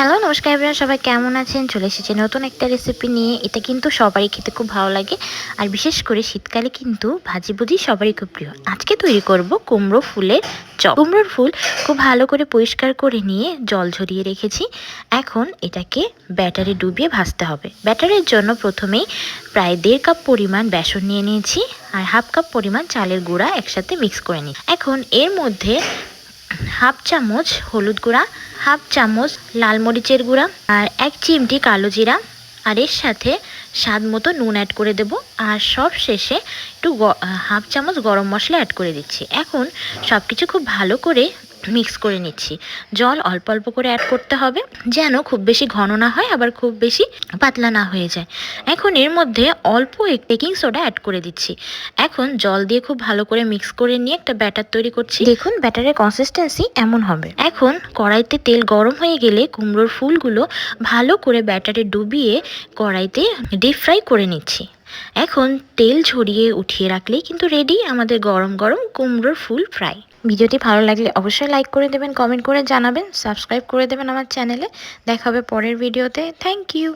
Hello নমস্কার everyone, সবাই কেমন আছেন? চলে এসেছি নতুন একটা রেসিপি নিয়ে। এটা কিন্তু সবারই খেতে খুব ভালো লাগে, আর বিশেষ করে শীতকালে কিন্তু ভাজিভুজি সবারই খুব প্রিয়। আজকে তৈরি করব কুমড়ো ফুলের চপ। কুমড়োর ফুল খুব ভালো করে পরিষ্কার করে নিয়ে জল ঝরিয়ে রেখেছি। এখন এটাকে ব্যাটারে ডুবিয়ে ভাজতে হবে। ব্যাটারের জন্য প্রথমেই প্রায় 1.5 কাপ পরিমাণ বেসন নিয়ে নিয়েছি, আর 1/2 কাপ পরিমাণ চালের গুঁড়া একসাথে মিক্স করে নিই। এখন এর মধ্যে 1/2 চামচ হলুদ গুঁড়া, 1/2 চামচ লাল মরিচের গুঁড়া, আর 1 চিমটি কালো জিরা, আর এর সাথে স্বাদ মতো নুন অ্যাড করে দেব। আর সব শেষে একটু 1/2 চামচ গরম মশলা অ্যাড করে দিচ্ছি। এখন সব কিছু খুব ভালো করে মিক্স করে নিচ্ছি। জল অল্প অল্প করে অ্যাড করতে হবে, যেন খুব বেশি ঘন না হয় আবার খুব বেশি পাতলা না হয়ে যায়। এখন এর মধ্যে অল্প বেকিং সোডা অ্যাড করে দিচ্ছি। এখন জল দিয়ে খুব ভালো করে মিক্স করে নিয়ে একটা ব্যাটার তৈরি করছি। দেখুন ব্যাটারের কনসিস্টেন্সি এমন হবে। এখন কড়াইতে তেল গরম হয়ে গেলে কুমড়োর ফুলগুলো ভালো করে ব্যাটারে ডুবিয়ে কড়াইতে ডিপ ফ্রাই করে নিচ্ছি। এখন তেল ঝরিয়ে উঠিয়ে রাখলেই কিন্তু রেডি আমাদের গরম গরম কুমড়োর ফুল ফ্রাই। ভিডিওটি ভালো লাগলে অবশ্যই লাইক করে দেবেন, কমেন্ট করে জানাবেন, সাবস্ক্রাইব করে দেবেন আমার চ্যানেলে। দেখা হবে পরের ভিডিওতে। Thank you.